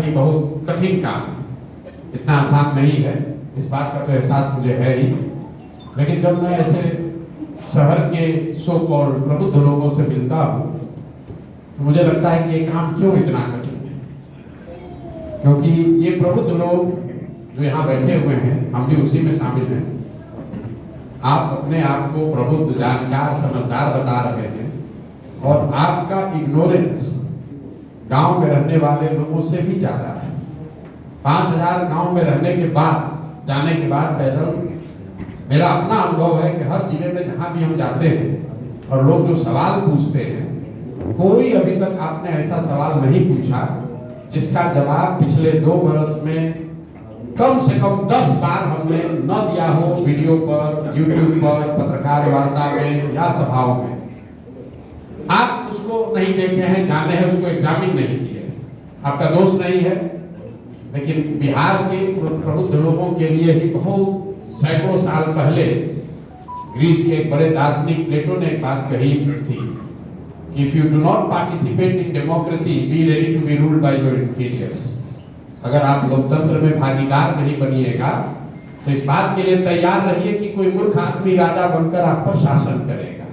कि बहुत कठिन काम है, इतना आसान नहीं है, इस बात का तो एहसास मुझे है ही। लेकिन जब मैं ऐसे शहर के सो कॉल्ड प्रबुद्ध लोगों से मिलता हूँ तो मुझे लगता है कि ये काम क्यों इतना कठिन है, क्योंकि ये प्रबुद्ध लोग जो यहाँ बैठे हुए हैं, हम भी उसी में शामिल हैं। आप अपने आप को प्रबुद्ध, जानकार, समझदार बता रहे हैं और आपका इग्नोरेंस गांव में रहने वाले लोगों से भी ज्यादा है। 5000 गांव में रहने के बाद, जाने के बाद पैदल, मेरा अपना अनुभव है कि हर जिले में जहां भी हम जाते हैं और लोग जो सवाल पूछते हैं, कोई अभी तक आपने ऐसा सवाल नहीं पूछा जिसका जवाब पिछले 2 वर्ष में कम से कम 10 बार हमने न दिया हो, वीडियो पर, यूट्यूब पर, पत्रकार वार्ता में या सभाओं में। आप उसको नहीं देखे हैं, जाने हैं, उसको एग्जामिन नहीं किए, आपका दोष नहीं है। लेकिन बिहार के प्रबुद्ध लोगों के लिए ही बहुत सैकड़ों साल पहले ग्रीस के एक बड़े दार्शनिक प्लेटो ने एक बात कही थी, if you do not participate in democracy, be ready to be ruled by your inferiors. अगर आप लोकतंत्र में भागीदार नहीं बनिएगा तो इस बात के लिए तैयार रहिए कि कोई मूर्ख आदमी राजा बनकर आप पर शासन करेगा।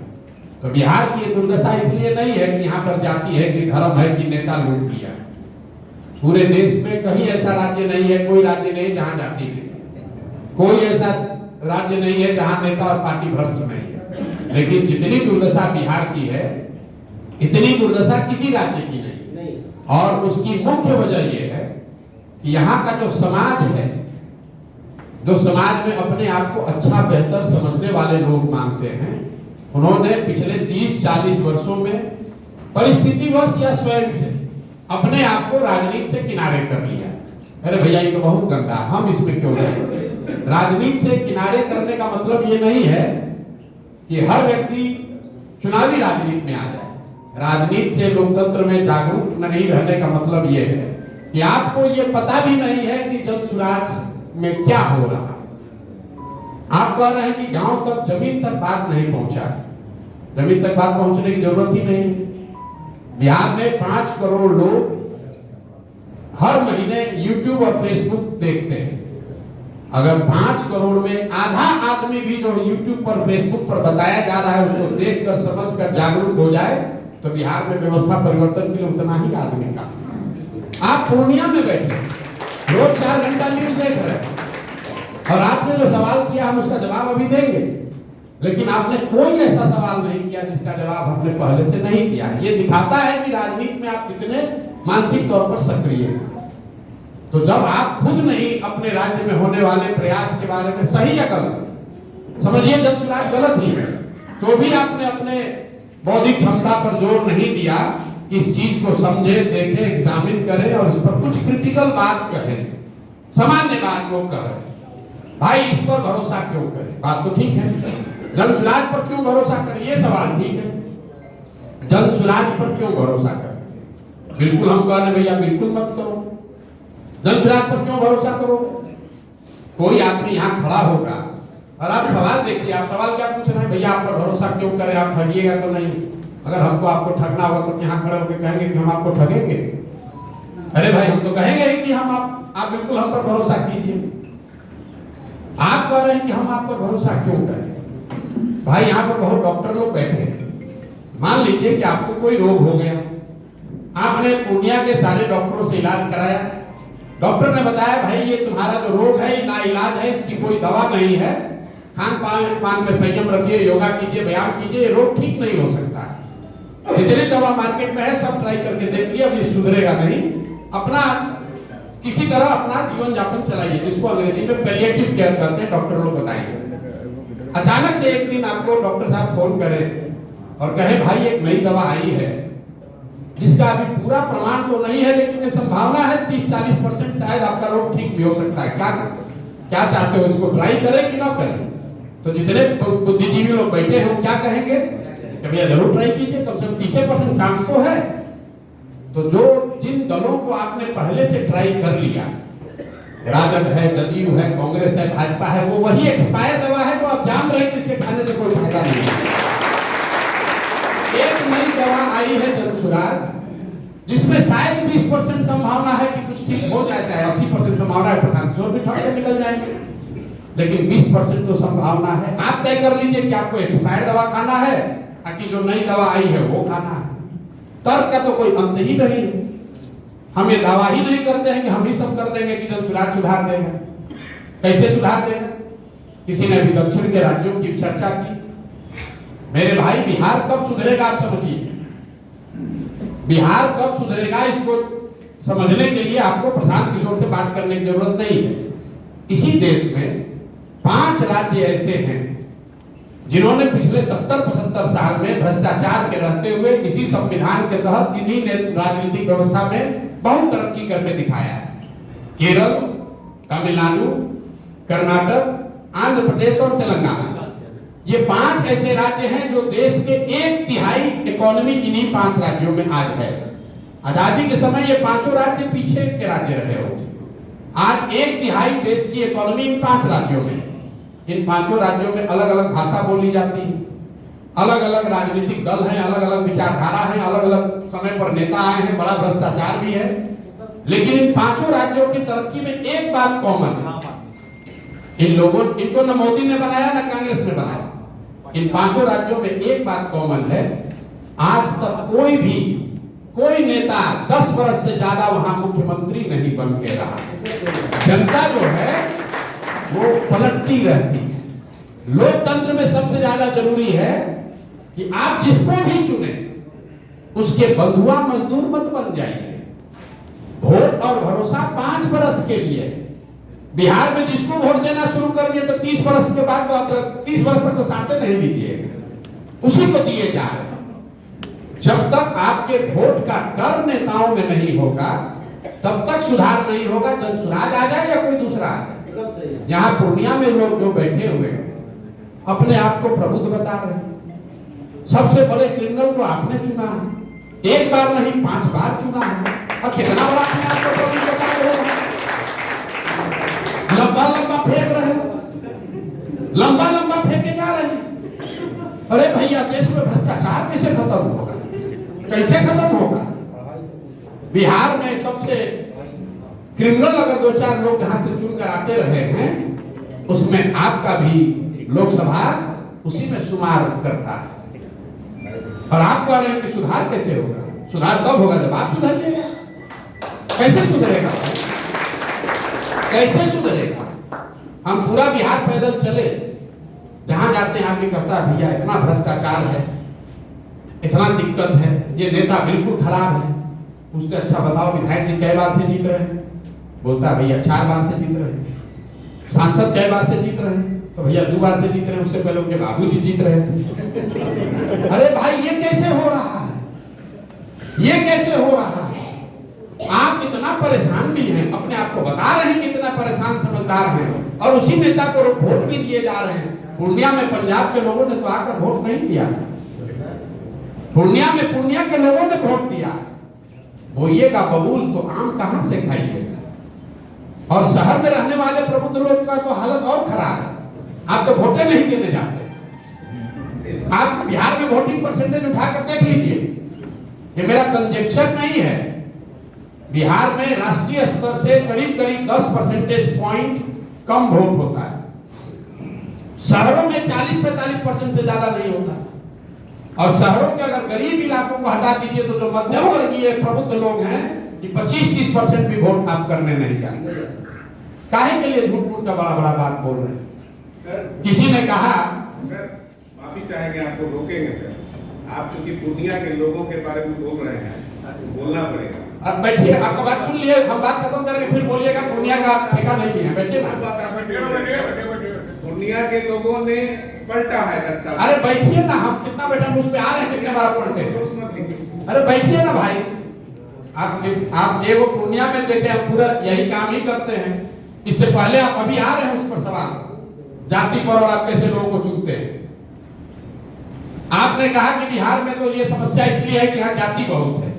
तो बिहार की दुर्दशा इसलिए नहीं है कि यहाँ पर जाति है कि धर्म है कि नेता लूट लिया। पूरे देश में कहीं ऐसा राज्य नहीं है, कोई राज्य नहीं जहाँ जाति नहीं है, कोई ऐसा राज्य नहीं है जहाँ नेता और पार्टी भ्रष्ट नहीं है। लेकिन जितनी दुर्दशा बिहार की है, इतनी दुर्दशा किसी राज्य की नहीं। और उसकी मुख्य वजह यह है कि यहाँ का जो समाज है, जो समाज में अपने आप को अच्छा बेहतर समझने वाले लोग मानते हैं, उन्होंने पिछले 30-40 वर्षों में परिस्थितिवश या स्वयं से अपने आप को राजनीति से किनारे कर लिया। अरे भैया ये तो बहुत गंदा, हम इसमें क्यों नहीं। राजनीति से किनारे करने का मतलब ये नहीं है कि हर व्यक्ति चुनावी राजनीति में आ जाए। राजनीति से लोकतंत्र में जागरूक नहीं रहने का मतलब ये है कि आपको ये पता भी नहीं है कि जनसुराज में क्या हो रहा है। आप कह रहे हैं कि गांव तक, जमीन तक बात नहीं पहुंचा। जमीन तक बात पहुंचने की जरूरत ही नहीं। बिहार में 5 करोड़ लोग हर महीने यूट्यूब और फेसबुक देखते हैं। अगर 5 करोड़ में आधा आदमी भी जो यूट्यूब पर, फेसबुक पर बताया जा रहा है उसको देखकर, समझकर जागरूक हो जाए तो बिहार में व्यवस्था परिवर्तन के लिए उतना ही आदमी काफी। आप पूर्णिया में बैठे रोज 4 घंटा न्यूज देख रहे हैं और आपने जो सवाल किया हम उसका जवाब अभी देंगे, लेकिन आपने कोई ऐसा सवाल नहीं किया जिसका जवाब हमने पहले से नहीं दिया। ये दिखाता है कि राजनीति में आप कितने मानसिक तौर पर सक्रिय हैं। तो जब आप खुद नहीं अपने राज्य में होने वाले प्रयास के बारे में, सही या गलत, समझिए जनसुराज गलत ही है, तो भी आपने अपने बौद्धिक क्षमता पर जोर नहीं दिया कि इस चीज को समझे, देखे, एग्जामिन करें और इस पर कुछ क्रिटिकल बात कहें। सामान्य बात लोग कह रहे भाई इस पर भरोसा क्यों करें, बात तो ठीक है। जनसुराज पर क्यों भरोसा करें, ये सवाल ठीक है। जनसुराज पर क्यों भरोसा करें, बिल्कुल हम कह रहे भैया बिल्कुल मत करो। जनसुराज पर क्यों भरोसा करो। कोई आदमी यहाँ खड़ा होगा और आप सवाल देखिए, आप सवाल क्या पूछ रहे हैं, भैया आप पर भरोसा क्यों करें, आप ठगिएगा तो नहीं। अगर हमको आपको ठगना होगा तो यहाँ खड़े होकर कहेंगे कि हम आपको ठगेंगे। अरे भाई हम तो कहेंगे ही कि हम आप बिल्कुल हम पर भरोसा कीजिए। आप कह रहे हैं कि हम आप पर भरोसा क्यों करें। भाई यहाँ पर बहुत डॉक्टर लोग बैठे हैं, मान लीजिए कि आपको कोई रोग हो गया, आपने पूर्णिया के सारे डॉक्टरों से इलाज कराया, डॉक्टर ने बताया भाई ये तुम्हारा जो रोग है ना इलाज है, इसकी कोई दवा नहीं है, खान पान में संयम रखिए, योगा कीजिए, व्यायाम कीजिए, ये रोग ठीक नहीं हो सकता। जितनी दवा मार्केट में है सब ट्राई करके देख लिया, अब ये सुधरेगा नहीं, अपना किसी तरह अपना जीवन यापन चलाइए, जिसको अंग्रेजी में पैलिएटिव केयर करते हैं, डॉक्टर लोग बताएंगे। अचानक से एक दिन आपको डॉक्टर साहब फोन करें और कहे भाई एक नई दवा आई है जिसका अभी पूरा प्रमाण तो नहीं है, लेकिन ये संभावना है 30-40% शायद आपका रोग ठीक भी हो सकता है। क्या चाहते हो, इसको ट्राई करें कि ना करें। तो जितने बुद्धिजीवी लोग बैठे हैं वो क्या कहेंगे कि भैया जरूर ट्राई कीजिए, कम से कम 30% चांस तो है। तो जो जिन दलों को आपने पहले से ट्राई कर लिया, राजद है, जदयू है, कांग्रेस है, भाजपा है, वो वही एक्सपायर दवा है जो आप जान रहे हैं जिसके खाने से कोई फायदा नहीं है। एक नई दवा आई है जनसुराज, जिसमें शायद 20% संभावना है कि कुछ ठीक हो जाए, चाहे 80% संभावना है प्रशांत किशोर भी ठग के निकल जाएंगे, लेकिन 20% तो संभावना है। आप तय कर लीजिए कि आपको एक्सपायर्ड दवा खाना है कि जो नई दवा आई है वो खाना है। तर्क का तो कोई अंत ही नहीं है। हम ये दावा ही नहीं करते हैं कि हम ही सब कर देंगे कि जन सुधार देगा। कैसे सुधार देगा? किसी ने भी दक्षिण के राज्यों की चर्चा की। मेरे भाई, बिहार कब सुधरेगा आप समझिए। बिहार कब सुधरेगा इसको समझने के लिए आपको प्रशांत किशोर से बात करने की जरूरत नहीं है। इसी देश में 5 राज्य ऐसे हैं जिन्होंने पिछले 70-75 साल में भ्रष्टाचार के रहते हुए इसी संविधान के तहत इन्हीं राजनीतिक व्यवस्था में बहुत तरक्की करके दिखाया है। केरल, तमिलनाडु, कर्नाटक, आंध्र प्रदेश और तेलंगाना, ये 5 ऐसे राज्य हैं जो देश के 1/3 इकोनॉमी इन्हीं 5 राज्यों में आज है। आजादी के समय ये 5 राज्य पीछे के राज्य रहे होंगे। आज 1/3 देश की इकोनॉमी इन 5 राज्यों में। इन 5 राज्यों में अलग अलग भाषा बोली जाती है, अलग अलग राजनीतिक दल हैं, अलग अलग विचारधारा है, अलग अलग समय पर नेता आए हैं, बड़ा भ्रष्टाचार भी है। लेकिन इन 5 राज्यों की तरक्की में एक बात कॉमन है। इन लोगों, इनको न मोदी ने बनाया न कांग्रेस ने बनाया। इन 5 राज्यों में एक बात कॉमन है, आज तक कोई नेता 10 वर्ष से ज्यादा वहां मुख्यमंत्री नहीं बन के रहा। जनता जो है वो पलटती रहती है। लोकतंत्र में सबसे ज्यादा जरूरी है कि आप जिसको भी चुने उसके बंधुआ मजदूर मत बन जाइए। वोट और भरोसा 5 वर्ष के लिए। बिहार में जिसको वोट देना शुरू कर दिए तो 30 वर्ष के बाद तो 30 वर्ष तक तो सांसें नहीं दीजिएगा, उसी को दिए जा रहे हैं। जब तक आपके वोट का डर नेताओं में नहीं होगा तब तक सुधार नहीं होगा। जन सुराज आ जाए या कोई दूसरा आ जाए। यहाँ पूर्णिया में लोग जो बैठे हुए हैं अपने आप को प्रबुद्ध बता रहे हैं। सबसे बड़े क्रिमिनल को आपने चुना है, 1 बार नहीं 5 बार चुना है, और कितना बड़ा अपने आप को प्रबुद्ध बता रहे हो। लंबा फेंक रहे हो, लंबा फेंके जा रहे हैं। अरे भैया, देश में भ्रष्टाचार कैसे खत्म होगा? कैसे खत्म होगा? बिहार में सबसे क्रिमिनल अगर 2-4 लोग यहां से चुन कर आते रहे हैं, उसमें आपका भी लोकसभा उसी में शुमार करता है। और आप कह रहे हैं कि सुधार कैसे होगा? सुधार तब होगा जब आप सुधरिएगा। कैसे सुधरेगा? कैसे सुधरेगा? हम पूरा बिहार पैदल चले, जहां जाते हैं आदमी कहता है भैया इतना भ्रष्टाचार है, इतना दिक्कत है, ये नेता बिल्कुल खराब है। उससे अच्छा बताओ विधायक जी कई बार से जीत रहे हैं? बोलता भैया 4 बार से जीत रहे हैं। सांसद कई बार से जीत रहे हैं? तो भैया 2 बार से जीत रहे हैं, उससे पहले उनके बाबूजी जीत रहे थे। अरे भाई, ये कैसे हो रहा है? ये कैसे हो रहा है? आप इतना परेशान भी हैं, अपने आप को बता रहे हैं कि इतना परेशान समझदार हैं, और उसी नेता को वोट भी दिए जा रहे हैं। पूर्णिया में पंजाब के लोगों ने तो आकर वोट नहीं दिया। पूर्णिया में पूर्णिया के लोगों ने वोट दिया। बोइएगा बबूल तो आम कहां से खाइएगा? और शहर में रहने वाले प्रबुद्ध लोग का तो हालत और खराब है। आप तो वोटें नहीं देने जाते। आप बिहार में वोटिंग परसेंटेज उठाकर देख लीजिए, ये मेरा कंजेक्शन नहीं है। बिहार में राष्ट्रीय स्तर से करीब 10 परसेंटेज पॉइंट कम वोट होता है। शहरों में 40-45% से ज्यादा नहीं होता। और शहरों के अगर गरीब इलाकों को हटा दीजिए तो जो मध्यम वर्गीय प्रबुद्ध लोग हैं, कि 25-30% भी वोट आप करने नहीं जाते। काहे के लिए झूठ मूठ का बड़ा बात बोल रहे हैं? किसी ने कहा, सर माफी चाहेंगे, आपको रोकेंगे सर। आप चूंकि पूर्णिया के लोगों के बारे में बोल रहे हैं, बोलना पड़ेगा। अब बैठिए, आपका बात सुन लिए, हम बात खत्म करेंगे, फिर बोलिएगा पूर्णिया का ठेका नहीं है। बैठिए ना। पूर्णिया के लोगों ने पलटा है 10 साल। अरे बैठिए ना, हम कितना बैठा उस पे आ रहे हैं, कितने बार पलटे। अरे बैठिए ना भाई, आप एगो पूर्णिया में देखे, हम पूरा यही काम ही करते हैं। इससे पहले आप अभी आ रहे हैं उस पर सवाल, जाति पर, और आप कैसे लोगों को चुनते हैं। आपने कहा कि बिहार में तो ये समस्या इसलिए है कि यहाँ जाति बहुत है।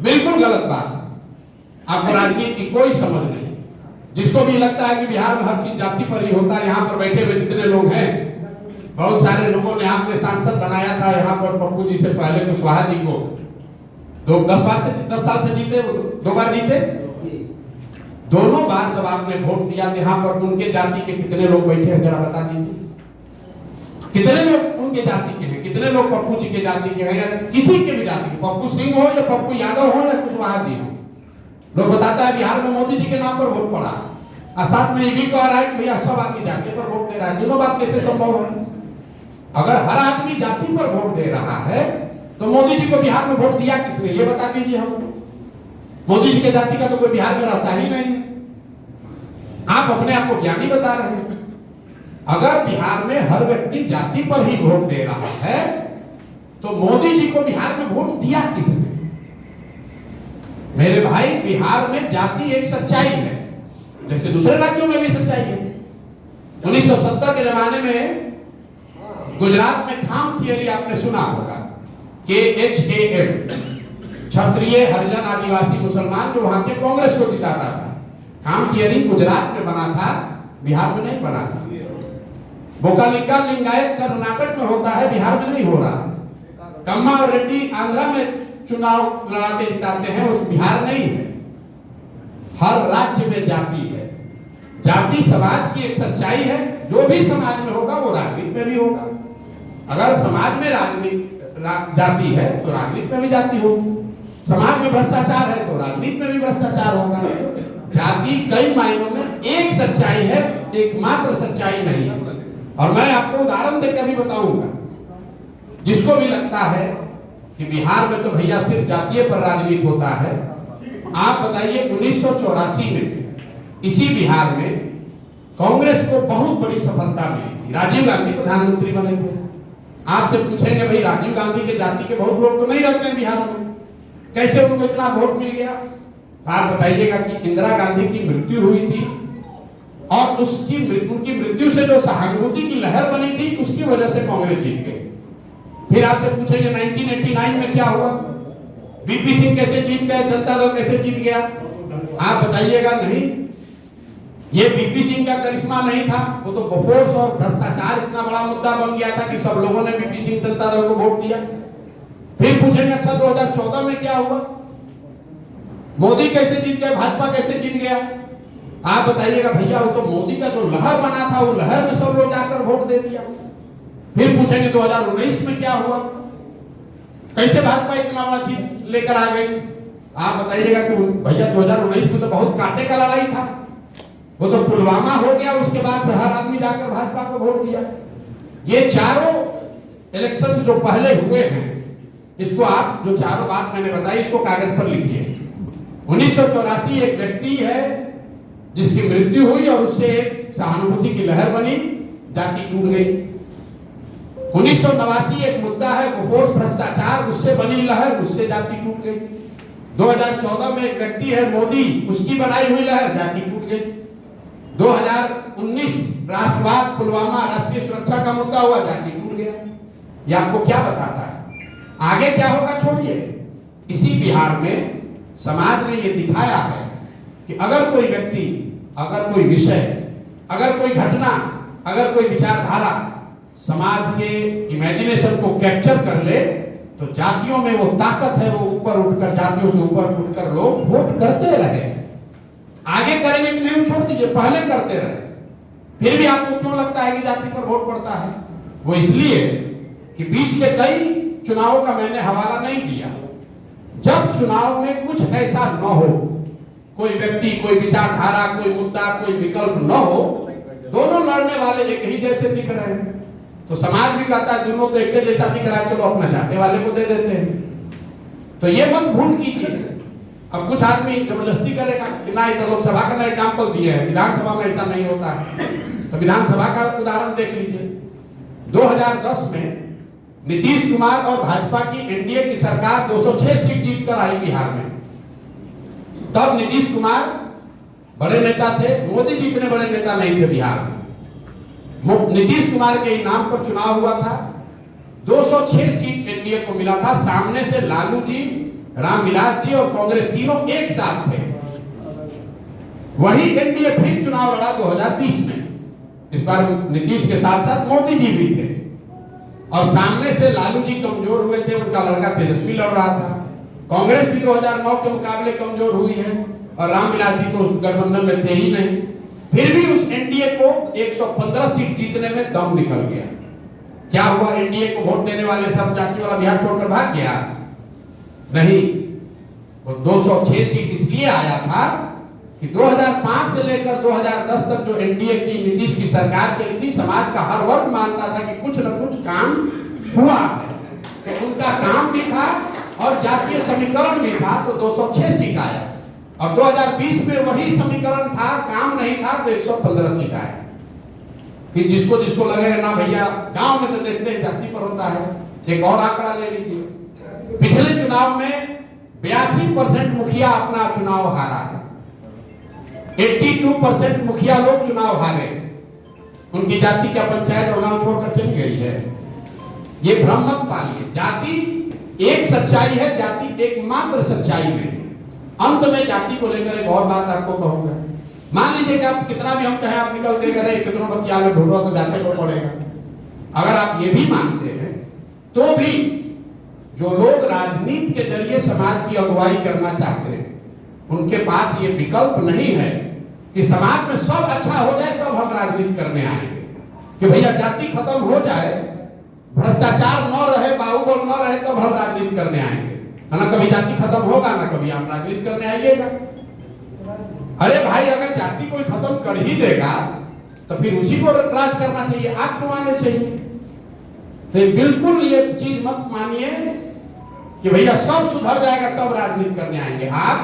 बिल्कुल गलत बात है। आपको राजनीति की कोई समझ नहीं। जिसको भी लगता है कि बिहार में हर चीज जाति पर ही होता है, यहाँ पर बैठे हुए जितने लोग हैं, बहुत सारे लोगों ने आपने सांसद बनाया था यहाँ पर पप्पू जी से पहले कुशवाहा जी को, 10 साल से जीते, वो 2 बार जीते। दोनों बार जब आपने वोट दिया, यहाँ पर उनके जाति के कितने लोग बैठे हैं जरा बता दीजिए। कितने लोग उनके जाति के हैं, कितने लोग पप्पू जी के जाति के हैं, या किसी के भी जाति के, पप्पू सिंह हो या पप्पू यादव हो या कुशवाहा जी हो। लोग बताता है बिहार में मोदी जी के नाम पर वोट पड़ा, और साथ में ये भी कह रहा है कि भैया सब आदमी जाति पर वोट दे रहा है। दोनों बात कैसे संभव है? अगर हर आदमी जाति पर वोट दे रहा है तो मोदी जी को बिहार में वोट दिया किसने, ये बता दीजिए हमको। मोदी जी के जाति का तो कोई बिहार में रहता ही नहीं है। आप अपने आप को ज्ञानी बता रहे हैं। अगर बिहार में हर व्यक्ति जाति पर ही वोट दे रहा है तो मोदी जी को बिहार में वोट दिया किसने? मेरे भाई, बिहार में जाति एक सच्चाई है, जैसे दूसरे राज्यों में भी सच्चाई है। 1970 के जमाने में गुजरात में खाम थियरी आपने सुना होगा, KHAM, क्षत्रिय हरिजन आदिवासी मुसलमान, जो वहां के कांग्रेस को जिताता था। खाम थियरी गुजरात में बना था, बिहार में नहीं बना था। बोकालिका लिंगायत कर्नाटक में होता है, बिहार में नहीं हो रहा। कम्मा और रेड्डी आंध्रा में चुनाव लड़ाते जिताते हैं, उस बिहार नहीं है। हर राज्य में जाति है। जाति समाज की एक सच्चाई है। जो भी समाज में होगा वो राजनीति में भी होगा। अगर समाज में जाति है तो राजनीति में भी जाति होगी। समाज में भ्रष्टाचार है तो राजनीति में भी भ्रष्टाचार होगा। जाति कई मायनों में एक सच्चाई है, एकमात्र सच्चाई नहीं है। और मैं आपको उदाहरण देकर भी बताऊंगा। जिसको भी लगता है कि बिहार में तो भैया सिर्फ जातीय पर राजनीति होता है, आप बताइए 1984 में इसी बिहार में कांग्रेस को बहुत बड़ी सफलता मिली थी। राजीव गांधी प्रधानमंत्री बने थे। आपसे पूछेंगे भाई राजीव गांधी के जाति के बहुत लोग तो नहीं रहते हैं बिहार में, कैसे उनको इतना वोट मिल गया? आप बताइएगा कि इंदिरा गांधी की मृत्यु हुई थी और उनकी मृत्यु से जो सहानुभूति की लहर बनी थी, उसकी वजह से कांग्रेस जीत गई। फिर आपसे पूछेंगे 1989 में क्या हुआ, वीपी सिंह कैसे जीत गए, जनता दल कैसे जीत गया? आप बताइएगा नहीं, ये वीपी सिंह का करिश्मा नहीं था, वो तो बफोर्स और भ्रष्टाचार इतना बड़ा मुद्दा बन गया था कि सब लोगों ने वीपी सिंह जनता दल को वोट दिया। फिर पूछेंगे अच्छा 2014 में क्या हुआ, मोदी कैसे जीत गए, भाजपा कैसे जीत गया? आप बताइएगा भैया वो तो मोदी का जो लहर बना था, वो लहर में सब लोग जाकर वोट दे दिया। फिर पूछेंगे 2019 में क्या हुआ, कैसे भाजपा इतना बड़ा जीत लेकर आ गई? आप बताइएगा कि भैया 2019 में तो बहुत कांटे का लड़ाई था, वो तो पुलवामा हो गया, उसके बाद से हर आदमी जाकर भाजपा को वोट दिया। ये चारों इलेक्शन जो पहले हुए हैं, इसको आप जो चारों बात मैंने बताई इसको कागज पर लिखिए। 1984 एक व्यक्ति है जिसकी मृत्यु हुई और उससे एक सहानुभूति की लहर बनी, जाति टूट गई। 1989 एक मुद्दा है बफोर्स भ्रष्टाचार, उससे बनी लहर, उससे जाति टूट गई। 2014 में एक व्यक्ति है मोदी, उसकी बनाई हुई लहर, जाति टूट गई। 2019 राष्ट्रवाद, पुलवामा, राष्ट्रीय सुरक्षा का मुद्दा हुआ, जाति टूट गया। ये आपको क्या बताता है? आगे क्या होगा छोड़िए। इसी बिहार में समाज ने ये दिखाया है कि अगर कोई व्यक्ति, अगर कोई विषय, अगर कोई घटना, अगर कोई विचारधारा समाज के इमेजिनेशन को कैप्चर कर ले तो जातियों में वो ताकत है, वो ऊपर उठकर, जातियों से ऊपर उठकर लोग वोट करते रहे। आगे करेंगे कि नहीं छोड़ दीजिए, पहले करते रहे। फिर भी आपको क्यों लगता है कि जाति पर वोट पड़ता है? वो इसलिए कि बीच के कई चुनावों का मैंने हवाला नहीं दिया। जब चुनाव में कुछ ऐसा न हो, कोई व्यक्ति, कोई विचारधारा, कोई मुद्दा, कोई विकल्प न हो, दोनों लड़ने वाले एक ही जैसे दिख रहे हैं, तो समाज भी कहता है दोनों तो एक जैसा दिख रहा है, चलो अपना जाने वाले को दे देते हैं। तो ये मत भूल कीजिए। अब कुछ आदमी जबरदस्ती करेगा कि ना, तो लोकसभा का मैं एग्जाम्पल दिए है, विधानसभा में ऐसा नहीं होता है। तो विधानसभा का उदाहरण देख लीजिए। 2010 में नीतीश कुमार और भाजपा की एनडीए की सरकार 206 सीट जीत कर आई बिहार में। तब नीतीश कुमार बड़े नेता थे, मोदी जी इतने बड़े नेता नहीं थे बिहार में। नीतीश कुमार के नाम पर चुनाव हुआ था, 206 सीट एनडीए को मिला था। सामने से लालू जी, रामविलास जी और कांग्रेस तीनों एक साथ थे। वही एनडीए फिर चुनाव लड़ा 2020 में। इस बार नीतीश के साथ साथ मोदी जी भी थे और सामने से लालू जी कमजोर हुए थे, उनका लड़का तेजस्वी लड़ रहा था। कांग्रेस भी 2009 के मुकाबले कमजोर हुई है और रामविलास जी तो उस गठबंधन में थे ही नहीं, फिर भी उस एनडीए को 115 सीट जीतने में दम निकल गया। क्या हुआ? एनडीए को वोट देने वाले सब जाति वाला बिहार छोड़कर भाग गया? नहीं, वो 206 सीट इसलिए आया था कि 2005 से लेकर 2010 तक जो एनडीए की नीतीश की सरकार चली थी, समाज का हर वर्ग मानता था कि कुछ न कुछ काम हुआ है, तो उनका काम भी था और जातीय समीकरण भी था, तो 206 सीट आया। और 2020 में वही समीकरण था, काम नहीं था, तो 115 सीट आया। कि जिसको जिसको लगेगा ना भैया गांव में तो देखते हैं जाति पर होता है। एक और आंकड़ा ले लीजिए, पिछले चुनाव में 82% मुखिया अपना चुनाव हारा है, 82% मुखिया लोग चुनाव हारे, उनकी जाति क्या पंचायत और गांव छोड़कर चली गई है? ये भ्रम मत पालिए। जाति एक सच्चाई है, जाति एकमात्र सच्चाई नहीं। अंत में जाति को लेकर एक और बात आपको कहूंगा। मान लीजिए कि आप कितना भी हम कहें, आप निकल के करे कितनों बतिया में ढूंढो तो जाति को पड़ेगा। अगर आप ये भी मानते हैं तो भी जो लोग राजनीति के जरिए समाज की अगुवाई करना चाहते हैं, उनके पास ये विकल्प नहीं है कि समाज में सब अच्छा हो जाए तब हम राजनीति करने आएंगे, कि भैया जाति खत्म हो जाए, भ्रष्टाचार न रहे, बाहुबल न रहे, तब हम राजनीति करने आएंगे। ना कभी जाति खत्म होगा, ना कभी आप राजनीति करने आइएगा। अरे भाई, अगर जाति कोई खत्म कर ही देगा तो फिर उसी को राज करना चाहिए, आपको मानना चाहिए। तो बिल्कुल ये चीज मत मानिए कि भैया सब सुधर जाएगा तब राजनीति करने आएंगे। आप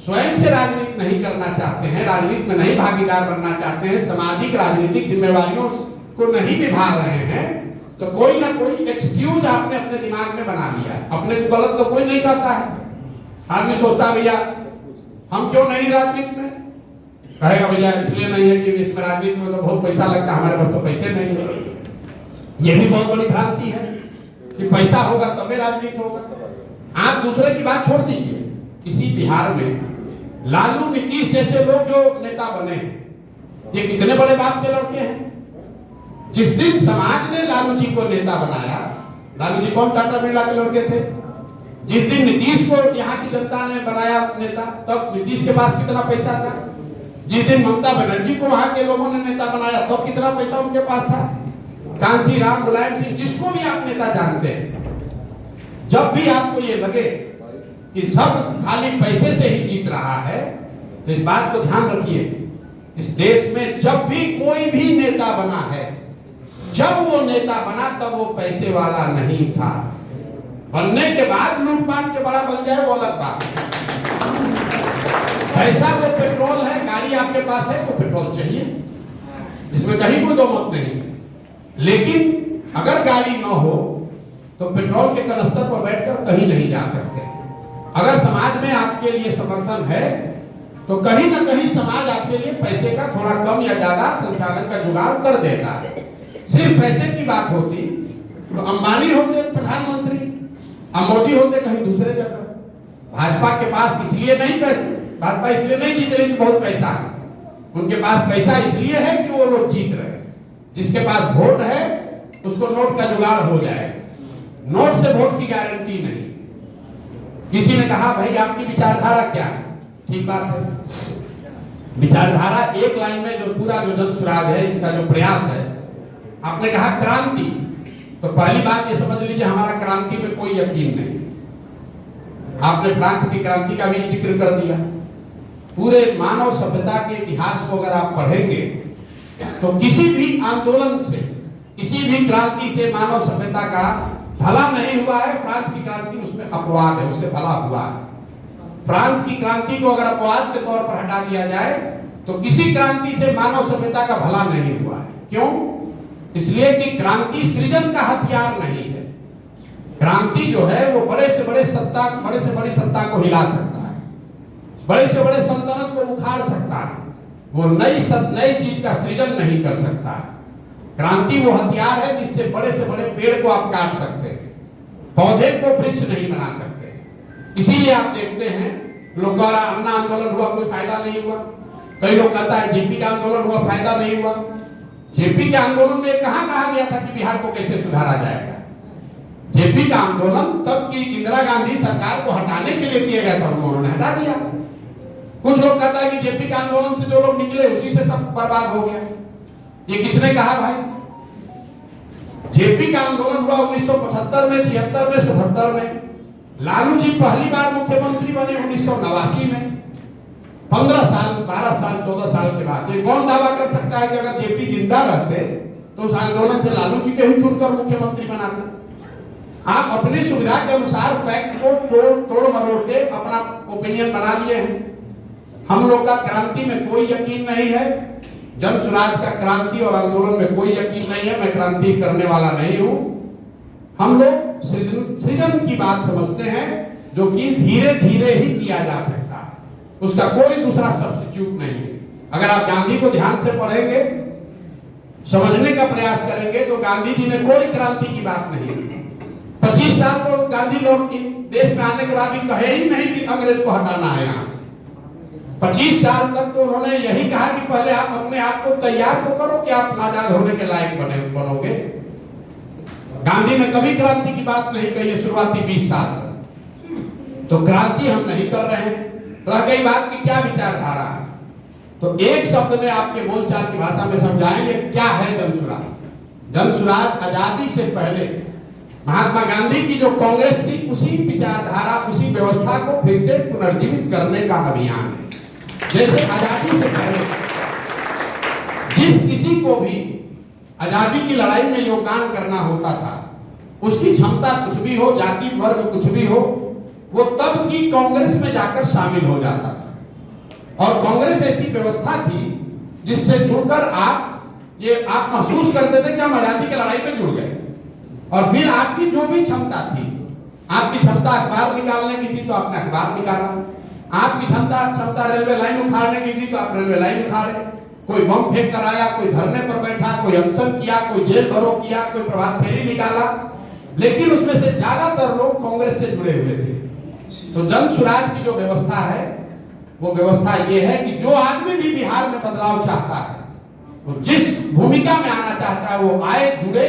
स्वयं से राजनीति नहीं करना चाहते हैं, राजनीति में नहीं भागीदार बनना चाहते हैं, सामाजिक राजनीतिक जिम्मेवारियों को नहीं निभा रहे हैं, तो कोई ना कोई एक्सक्यूज आपने अपने दिमाग में बना लिया। अपने को गलत तो कोई नहीं करता है। आदमी सोचता भैया हम क्यों नहीं राजनीति में, कहेगा भैया इसलिए नहीं है कि इसमें राजनीति में तो बहुत पैसा लगता है, हमारे पास तो पैसे नहीं है। ये भी बहुत बड़ी भ्रांति है कि पैसा होगा तभी राजनीति होगा। आप दूसरे की बात छोड़ दीजिए, इसी बिहार में लालू नीतीश जैसे लोग जो नेता बने हैं, ये कितने बड़े बाप के लड़के हैं। जिस दिन समाज ने लालू जी को नेता बनाया, लालू जी कौन टाटा बिरला के लड़के थे, जिस दिन नीतीश को यहाँ की जनता ने बनाया नेता, तब नीतीश के पास कितना पैसा था, जिस दिन ममता बनर्जी को वहां के लोगों ने नेता बनाया तब कितना पैसा उनके पास था, कांसी राम, मुलायम सिंह, जिसको भी आप नेता जानते हैं, जब भी आपको ये लगे कि सब खाली पैसे से ही जीत रहा है, तो इस बात को ध्यान रखिए, इस देश में जब भी कोई भी नेता बना है, जब वो नेता बना तब वो पैसे वाला नहीं था। बनने के बाद लूटपाट के बड़ा बन जाए वो अलग बात है। पैसा वो पेट्रोल है, गाड़ी आपके पास है तो पेट्रोल चाहिए, इसमें कहीं कोई दो मत नहीं। लेकिन अगर गाड़ी न हो तो पेट्रोल के कनस्तर पर बैठकर कहीं नहीं जा सकते। अगर समाज में आपके लिए समर्थन है तो कहीं ना कहीं समाज आपके लिए पैसे का थोड़ा कम या ज्यादा संसाधन का जुगाड़ कर देगा। सिर्फ पैसे की बात होती तो अंबानी होते प्रधानमंत्री, अब मोदी होते कहीं दूसरे जगह। भाजपा के पास इसलिए नहीं पैसे, भाजपा इसलिए नहीं जीत रही कि बहुत पैसा है, उनके पास पैसा इसलिए है कि वो लोग जीत रहे। जिसके पास वोट है उसको नोट का जुगाड़ हो जाए, नोट से वोट की गारंटी नहीं। किसी ने कहा भाई आपकी विचारधारा क्या है, ठीक बात है, विचारधारा एक लाइन में जो पूरा जो जन सुराग है, इसका जो प्रयास है, आपने कहा क्रांति, तो पहली बात ये समझ लीजिए हमारा क्रांति में कोई यकीन नहीं। आपने फ्रांस की क्रांति का भी जिक्र कर दिया। पूरे मानव सभ्यता के इतिहास को अगर आप पढ़ेंगे तो किसी भी आंदोलन से, किसी भी क्रांति से मानव सभ्यता का भला नहीं हुआ है। फ्रांस की क्रांति उसमें अपवाद है, उससे भला हुआ है। फ्रांस की क्रांति को अगर अपवाद के तौर पर हटा दिया जाए तो किसी क्रांति से मानव सभ्यता का भला नहीं हुआ है। क्यों? इसलिए कि क्रांति सृजन का हथियार नहीं है। क्रांति जो है वो बड़े से बड़ी सत्ता को हिला सकता है, बड़े से बड़े सल्तनत को उखाड़ सकता है, वो नई चीज का सृजन नहीं कर सकता है। क्रांति वो हथियार है जिससे बड़े से बड़े पेड़ को आप काट सकते हैं, पौधे को वृक्ष नहीं बना सकते। इसीलिए आप देखते हैं लोग कह रहा अन्ना आंदोलन हुआ कोई फायदा नहीं हुआ, कई लोग कहता है जेपी का आंदोलन हुआ फायदा नहीं हुआ। जेपी के आंदोलन में कहां कहा गया था कि बिहार को कैसे सुधारा जाएगा? जेपी का आंदोलन तब की इंदिरा गांधी सरकार को हटाने के लिए किया गया था, उन्होंने हटा दिया। कुछ लोग कहता है कि जेपी का आंदोलन से जो लोग निकले उसी से सब बर्बाद हो गया। ये किसने कहा भाई? जेपी का आंदोलन हुआ 1975 में, 76 में, 77 में। लालू जी पहली बार मुख्यमंत्री बने 1989 में, 15 साल, 12 साल, 14 साल के बाद। ये कौन दावा कर सकता है कि अगर जेपी जिंदा रहते तो उस आंदोलन से लालू जी के ही चुनकर मुख्यमंत्री बनाते? आप अपनी सुविधा के अनुसार फैक्ट को तोड़ मरोड़ के अपना ओपिनियन बना लिए हैं। हम लोग का क्रांति में कोई यकीन नहीं है, जन स्वराज का क्रांति और आंदोलन में कोई यकीन नहीं है। मैं क्रांति करने वाला नहीं हूं। हम लोग सृजन की बात समझते हैं, जो कि धीरे धीरे ही किया जा सकता है, उसका कोई दूसरा सब्स्टिट्यूट नहीं है। अगर आप गांधी को ध्यान से पढ़ेंगे, समझने का प्रयास करेंगे, तो गांधी जी ने कोई क्रांति की बात नहीं। 25 साल तो गांधी लोग देश में आने के बाद ही कहे ही नहीं कि अंग्रेज को हटाना है यहाँ से। 25 साल तक तो उन्होंने यही कहा कि पहले आप अपने आप को तैयार तो करो कि आप आजाद होने के लायक बनोगे। गांधी ने कभी क्रांति की बात नहीं कही है शुरुआती 20 साल तक। तो क्रांति हम नहीं कर रहे हैं। रह गई बात की क्या विचारधारा है, तो एक शब्द में आपके बोलचाल की भाषा में समझाएंगे क्या है जनसुराज। जनसुराज आजादी से पहले महात्मा गांधी की जो कांग्रेस थी, उसी विचारधारा, उसी व्यवस्था को फिर से पुनर्जीवित करने का अभियान है। जैसे आजादी से पहले जिस किसी को भी आजादी की लड़ाई में योगदान करना होता था, उसकी क्षमता कुछ भी हो, जाति वर्ग कुछ भी हो, वो तब की कांग्रेस में जाकर शामिल हो जाता था। और कांग्रेस ऐसी व्यवस्था थी जिससे जुड़कर आप महसूस करते थे कि हम आजादी की लड़ाई में जुड़ गए। और फिर आपकी जो भी क्षमता थी, आपकी क्षमता अखबार निकालने की थी तो आपने अखबार निकाला, आपकी क्षमता रेलवे लाइन उखाड़ने की थी तो आप रेलवे लाइन उखाड़े, कोई बम फेंक कर आया, कोई धरने पर बैठा, कोई अनशन किया, कोई जेल भरो किया, कोई प्रभात फेरी निकाला। लेकिन उसमें से ज्यादातर लोग कांग्रेस से जुड़े हुए थे। तो जन स्वराज की जो व्यवस्था है, वो व्यवस्था ये है कि जो आदमी भी बिहार में बदलाव चाहता है, वो जिस भूमिका में आना चाहता है, वो आए, जुड़े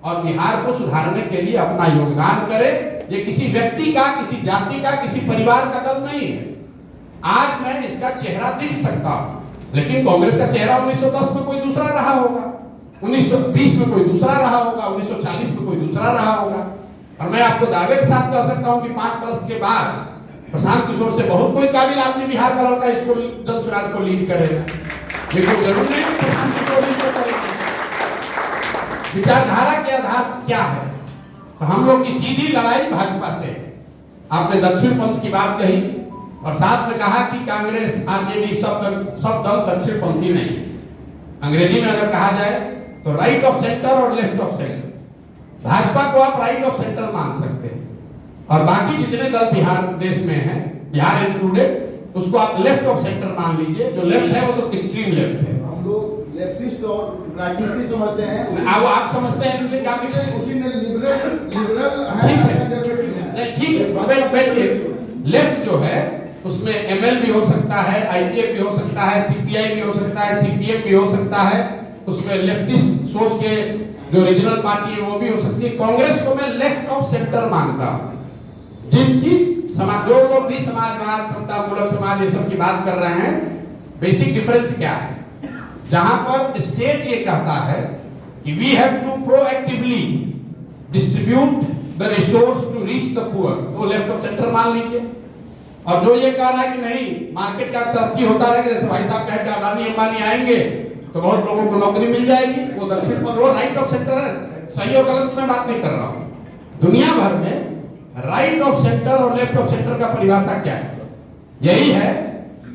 और बिहार को सुधारने के लिए अपना योगदान करे। ये किसी व्यक्ति का, किसी जाति का, किसी परिवार का दल नहीं है। आज मैं इसका चेहरा दिख सकता हूं, लेकिन कांग्रेस का चेहरा 1910 में कोई दूसरा रहा होगा, 1920 में कोई दूसरा रहा होगा, 1940 में कोई दूसरा रहा होगा। और मैं आपको दावे के साथ कह सकता हूं कि 5 वर्ष के बाद प्रशांत किशोर से बहुत कोई काबिल आदमी बिहार का लड़का इसको जन स्वराज को लीड करेगा। लेकिन जरूर नहीं प्रशांत किशोर इसको करेगा। विचारधारा के आधार क्या है? तो हम लोग की सीधी लड़ाई भाजपा से। आपने दक्षिण पंथ की बात कही और साथ में कहा कि कांग्रेस, आरजेडी सब दल दक्षिण पंथी नहीं। अंग्रेजी में अगर कहा जाए तो राइट ऑफ सेंटर और लेफ्ट ऑफ सेंटर। भाजपा को आप राइट ऑफ सेंटर मान सकते हैं और बाकी जितने दल बिहार देश में हैं, बिहार इंक्लूडेड, उसको आप लेफ्ट ऑफ सेंटर मान लीजिए। जो लेफ्ट है वो तो एक्सट्रीम लेफ्ट है। हम लोग लेफ्टिस्ट और प्राइवेटिस्ट समझते हैं। वो आप समझते हैं इसलिए क्या उसी में लिबरल है, कंजर्वेटिव है। ठीक है, बैठिए। लेफ्ट जो है उसमें एमएल भी हो सकता है, आईपीएफ भी हो सकता है, सीपीआई भी हो सकता है, सीपीएम भी हो सकता है। उसमें लेफ्टिस्ट सोच के जो रीजनल पार्टी है वो भी हो सकती है। कांग्रेस को मैं लेफ्ट ऑफ सेंटर मानता हूं। जिनकी समाज, जो लोग भी समाजवाद, समतामूलक समाज, ये सब की बात कर रहे हैं, बेसिक डिफरेंस क्या है? जहां पर स्टेट ये कहता है कि we have to proactively distribute the resource to reach the poor, तो लेफ्ट ऑफ सेंटर मान लीजिए। और जो ये कह रहा है कि नहीं, मार्केट का तरक्की होता रहेगा, जैसे भाई साहब कहे कि अडानी अंबानी आएंगे तो बहुत लोगों को नौकरी मिल जाएगी, वो दक्षिण पंथ, वो राइट ऑफ सेंटर है। सही और गलत मैं बात नहीं कर रहा हूं। दुनिया भर में राइट ऑफ सेंटर और लेफ्ट ऑफ सेंटर का परिभाषा क्या है? यही है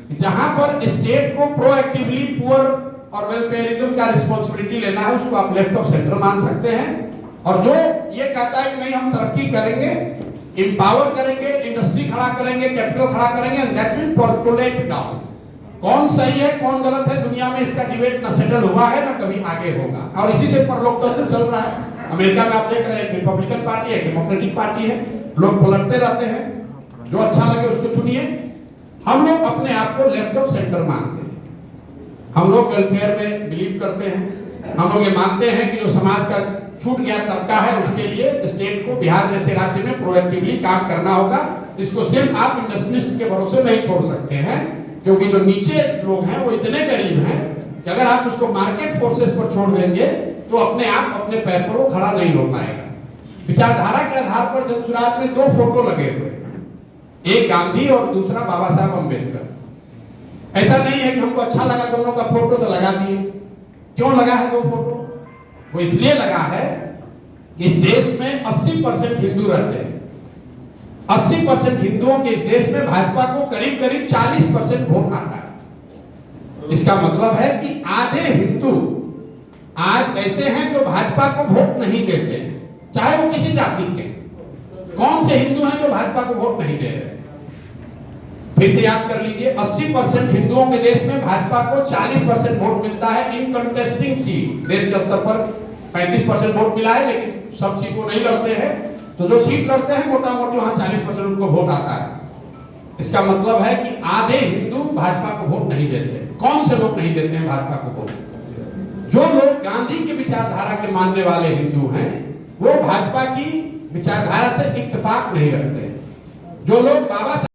कि जहां पर स्टेट को प्रोएक्टिवली पुअर और वेलफेयरिज्म का रिस्पांसिबिलिटी लेना है, उसको आप लेफ्ट ऑफ सेंटर मान सकते हैं। और जो ये कहता है कि नहीं, हम तरक्की करेंगे, इंपावर करेंगे, इंडस्ट्री खड़ा करेंगे, कैपिटल खड़ा करेंगे, एंड दैट विल पर्कोलेट डाउन। कौन सही है कौन गलत है, दुनिया में इसका डिबेट ना सेटल हुआ है ना कभी आगे होगा। और इसी से परलोकतंत्र चल रहा है। अमेरिका में आप देख रहे हैं, रिपब्लिकन पार्टी है, डेमोक्रेटिक पार्टी है, लोग पलटते रहते हैं, जो अच्छा लगे उसको चुनिए। हम लोग अपने आप को लेफ्ट ऑफ सेंटर मानते हैं। हम लोग वेलफेयर में बिलीव करते हैं। हम लोग ये मानते हैं कि जो समाज का छूट गया तबका है उसके लिए स्टेट को बिहार जैसे राज्य में प्रोएक्टिवली काम करना होगा। इसको सिर्फ आप इंडस्ट्रियलिस्ट के भरोसे नहीं छोड़ सकते हैं, क्योंकि जो नीचे लोग हैं वो इतने गरीब हैं कि अगर आप उसको मार्केट फोर्सेस पर छोड़ देंगे तो अपने आप अपने पैर पर वो खड़ा नहीं हो पाएगा। विचारधारा के आधार पर जनसुराज में 2 फोटो लगे हुए, एक गांधी और दूसरा बाबा साहब अम्बेडकर। ऐसा नहीं है कि हमको अच्छा लगा दोनों का फोटो तो लगा दिए। क्यों लगा है 2 फोटो? वो इसलिए लगा है कि इस देश में 80% हिंदू रहते हैं। 80% हिंदुओं के इस देश में भाजपा को करीब करीब 40% वोट आता है। इसका मतलब है कि आधे हिंदू आज ऐसे हैं जो भाजपा को वोट नहीं देते हैं, चाहे वो किसी जाति के। कौन से हिंदू हैं जो भाजपा को वोट नहीं दे रहे? फिर से याद कर लीजिए, 80% हिंदुओं के देश में भाजपा को 40% वोट मिलता है इन कंटेस्टिंग सीट। देश के स्तर पर 35% वोट मिला है, लेकिन सब सीटों नहीं लड़ते हैं। तो जो सीट लड़ते हैं मोटा मोटी वहां 40% उनको वोट आता है। इसका मतलब है कि आधे हिंदू भाजपा को वोट नहीं देते। कौन से लोग नहीं देते हैं भाजपा को वोट? जो लोग गांधी की विचारधारा के मानने वाले हिंदू हैं वो भाजपा की विचारधारा से इत्तेफाक नहीं रखते। जो लोग बाबा